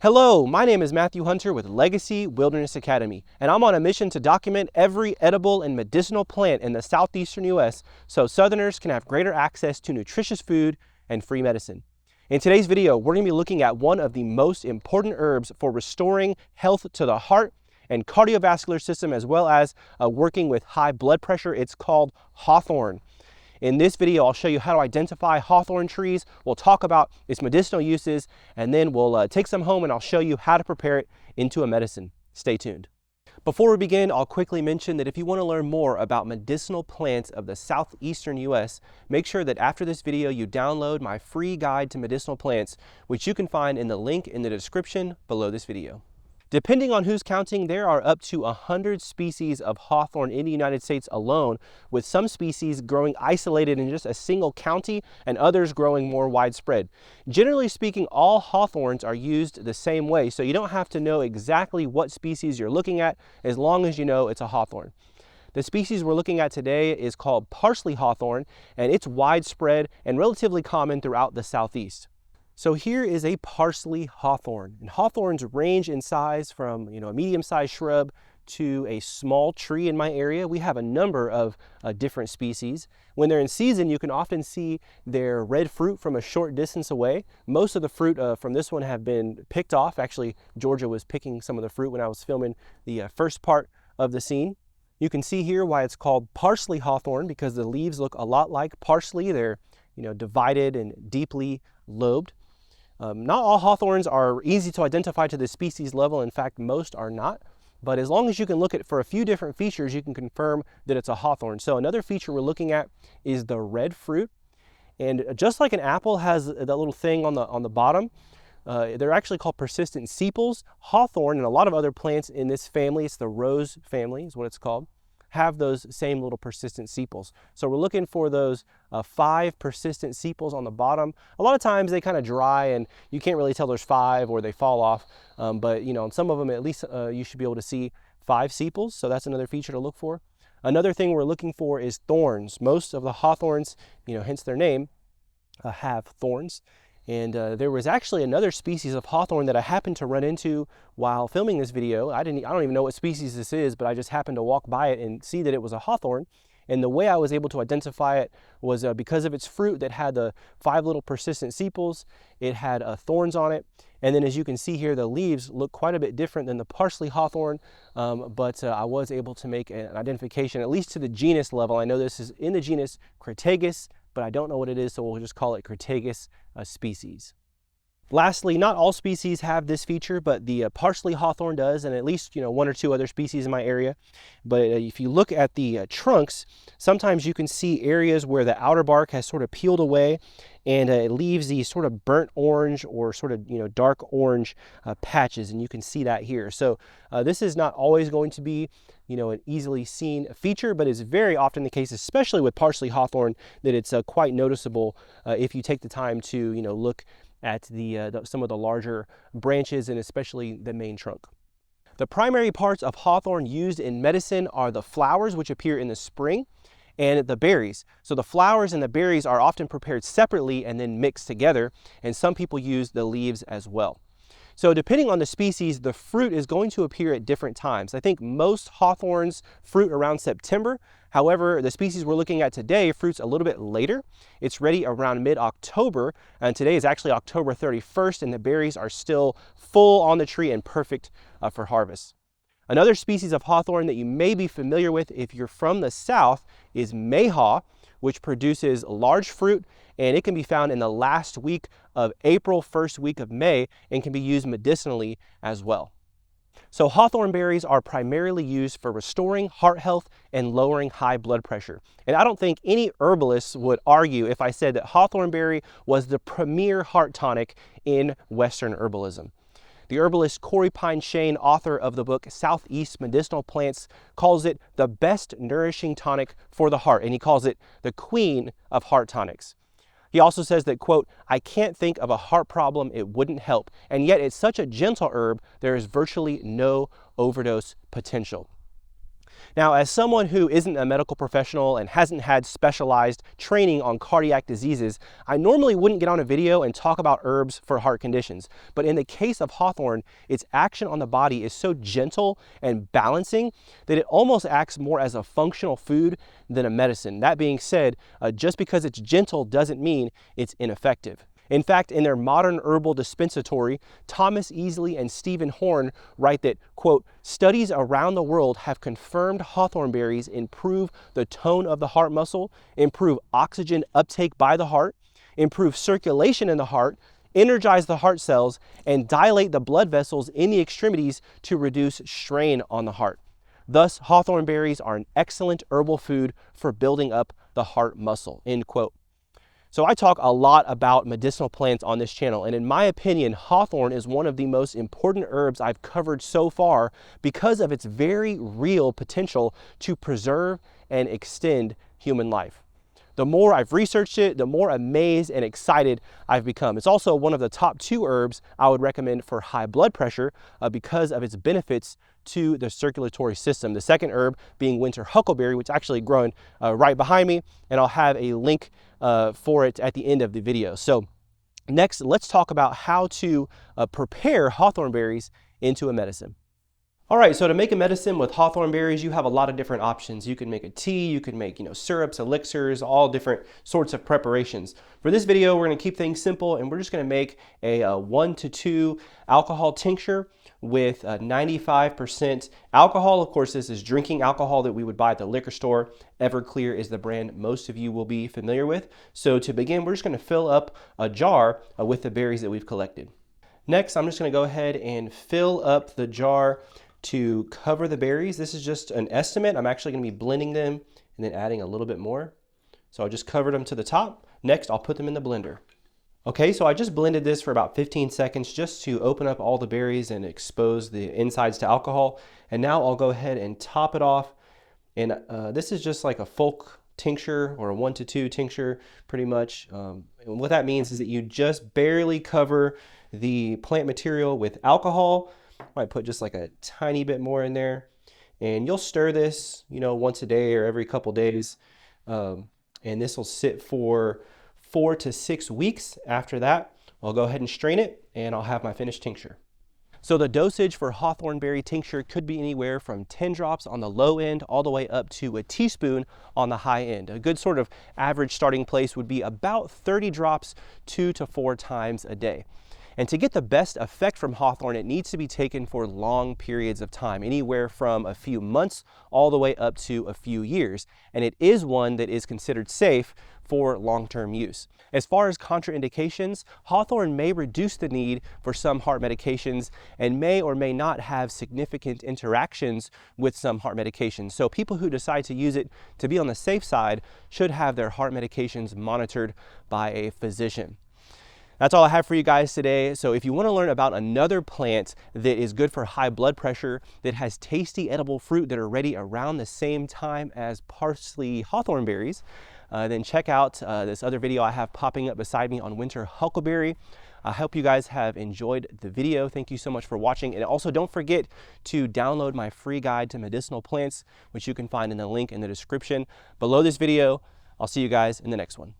Hello, my name is Matthew Hunter with Legacy Wilderness Academy, and I'm on a mission to document every edible and medicinal plant in the southeastern U.S. so Southerners can have greater access to nutritious food and free medicine. In today's video, we're going to be looking at one of the most important herbs for restoring health to the heart and cardiovascular system, as well as working with high blood pressure. It's called hawthorn. In this video, I'll show you how to identify hawthorn trees. We'll talk about its medicinal uses, and then we'll take some home and I'll show you how to prepare it into a medicine. Stay tuned. Before we begin, I'll quickly mention that if you want to learn more about medicinal plants of the southeastern U.S., make sure that after this video you download my free guide to medicinal plants, which you can find in the link in the description below this video. Depending on who's counting, there are up to 100 species of hawthorn in the United States alone, with some species growing isolated in just a single county and others growing more widespread. Generally speaking, all hawthorns are used the same way, so you don't have to know exactly what species you're looking at as long as you know it's a hawthorn. The species we're looking at today is called parsley hawthorn, and it's widespread and relatively common throughout the southeast. So here is a parsley hawthorn, and hawthorns range in size from a medium-sized shrub to a small tree. In my area, we have a number of different species. When they're in season, you can often see their red fruit from a short distance away. Most of the fruit from this one have been picked off. Actually, Georgia was picking some of the fruit when I was filming the first part of the scene. You can see here why it's called parsley hawthorn, because the leaves look a lot like parsley. They're divided and deeply lobed. Not all hawthorns are easy to identify to the species level. In fact, most are not. But as long as you can look at for a few different features, you can confirm that it's a hawthorn. So another feature we're looking at is the red fruit. And just like an apple has that little thing on the bottom, they're actually called persistent sepals. Hawthorn and a lot of other plants in this family, it's the rose family is what it's called, have those same little persistent sepals. So we're looking for those 5 persistent sepals on the bottom. A lot of times they kind of dry and you can't really tell there's 5 or they fall off. But on some of them at least you should be able to see 5 sepals. So that's another feature to look for. Another thing we're looking for is thorns. Most of the hawthorns, hence their name, have thorns. And there was actually another species of hawthorn that I happened to run into while filming this video. I don't even know what species this is, but I just happened to walk by it and see that it was a hawthorn. And the way I was able to identify it was because of its fruit that had the 5 little persistent sepals. It had thorns on it. And then as you can see here, the leaves look quite a bit different than the parsley hawthorn, but I was able to make an identification, at least to the genus level. I know this is in the genus Crataegus, but I don't know what it is, so we'll just call it Crataegus species. Lastly, not all species have this feature, but the parsley hawthorn does, and at least 1 or 2 other species in my area. But if you look at the trunks, sometimes you can see areas where the outer bark has sort of peeled away, and it leaves these sort of burnt orange or sort of dark orange patches, and you can see that here. So this is not always going to be an easily seen feature, but it's very often the case, especially with parsley hawthorn, that it's quite noticeable if you take the time to look at some of the larger branches and especially the main trunk. The primary parts of hawthorn used in medicine are the flowers, which appear in the spring, and the berries. So the flowers and the berries are often prepared separately and then mixed together, and some people use the leaves as well. So depending on the species, the fruit is going to appear at different times. I think most hawthorns fruit around September. However, the species we're looking at today fruits a little bit later. It's ready around mid-October, and today is actually October 31st, and the berries are still full on the tree and perfect for harvest. Another species of hawthorn that you may be familiar with if you're from the south is mayhaw, which produces large fruit, and it can be found in the last week of April, first week of May, and can be used medicinally as well. So hawthorn berries are primarily used for restoring heart health and lowering high blood pressure. And I don't think any herbalist would argue if I said that hawthorn berry was the premier heart tonic in Western herbalism. The herbalist Corey Pine Shane, author of the book Southeast Medicinal Plants, calls it the best nourishing tonic for the heart, and he calls it the queen of heart tonics. He also says that, quote, "I can't think of a heart problem it wouldn't help, and yet it's such a gentle herb, there is virtually no overdose potential." Now, as someone who isn't a medical professional and hasn't had specialized training on cardiac diseases, I normally wouldn't get on a video and talk about herbs for heart conditions. But in the case of Hawthorn, its action on the body is so gentle and balancing that it almost acts more as a functional food than a medicine. That being said, just because it's gentle doesn't mean it's ineffective. In fact, in their Modern Herbal Dispensatory, Thomas Easley and Stephen Horn write that, quote, studies around the world have confirmed hawthorn berries improve the tone of the heart muscle, improve oxygen uptake by the heart, improve circulation in the heart, energize the heart cells, and dilate the blood vessels in the extremities to reduce strain on the heart. Thus, hawthorn berries are an excellent herbal food for building up the heart muscle, end quote. So I talk a lot about medicinal plants on this channel, and in my opinion, hawthorn is one of the most important herbs I've covered so far because of its very real potential to preserve and extend human life. The more I've researched it, the more amazed and excited I've become. It's also one of the top 2 herbs I would recommend for high blood pressure because of its benefits to the circulatory system. The second herb being winter huckleberry, which is actually growing right behind me, and I'll have a link for it at the end of the video. So next, let's talk about how to prepare hawthorn berries into a medicine. All right, so to make a medicine with hawthorn berries, you have a lot of different options. You can make a tea, you can make, syrups, elixirs, all different sorts of preparations. For this video, we're gonna keep things simple, and we're just gonna make a 1 to 2 alcohol tincture with 95% alcohol. Of course, this is drinking alcohol that we would buy at the liquor store. Everclear is the brand most of you will be familiar with. So to begin, we're just gonna fill up a jar with the berries that we've collected. Next, I'm just gonna go ahead and fill up the jar to cover the berries. This is just an estimate. I'm actually gonna be blending them and then adding a little bit more. So I just covered them to the top. Next, I'll put them in the blender. Okay, so I just blended this for about 15 seconds just to open up all the berries and expose the insides to alcohol. And now I'll go ahead and top it off. And this is just like a folk tincture or a 1 to 2 tincture, pretty much. And what that means is that you just barely cover the plant material with alcohol. Might put just like a tiny bit more in there, and you'll stir this, once a day or every couple days, and this will sit for 4 to 6 weeks. After that, I'll go ahead and strain it, and I'll have my finished tincture. So the dosage for hawthorn berry tincture could be anywhere from 10 drops on the low end all the way up to a teaspoon on the high end. A good sort of average starting place would be about 30 drops 2 to 4 times a day. And to get the best effect from hawthorn, it needs to be taken for long periods of time, anywhere from a few months all the way up to a few years. And it is one that is considered safe for long-term use. As far as contraindications, hawthorn may reduce the need for some heart medications and may or may not have significant interactions with some heart medications. So people who decide to use it to be on the safe side should have their heart medications monitored by a physician. That's all I have for you guys today. So if you want to learn about another plant that is good for high blood pressure, that has tasty edible fruit that are ready around the same time as parsley hawthorn berries, then check out this other video I have popping up beside me on winter huckleberry. I hope you guys have enjoyed the video. Thank you so much for watching. And also don't forget to download my free guide to medicinal plants, which you can find in the link in the description below this video. I'll see you guys in the next one.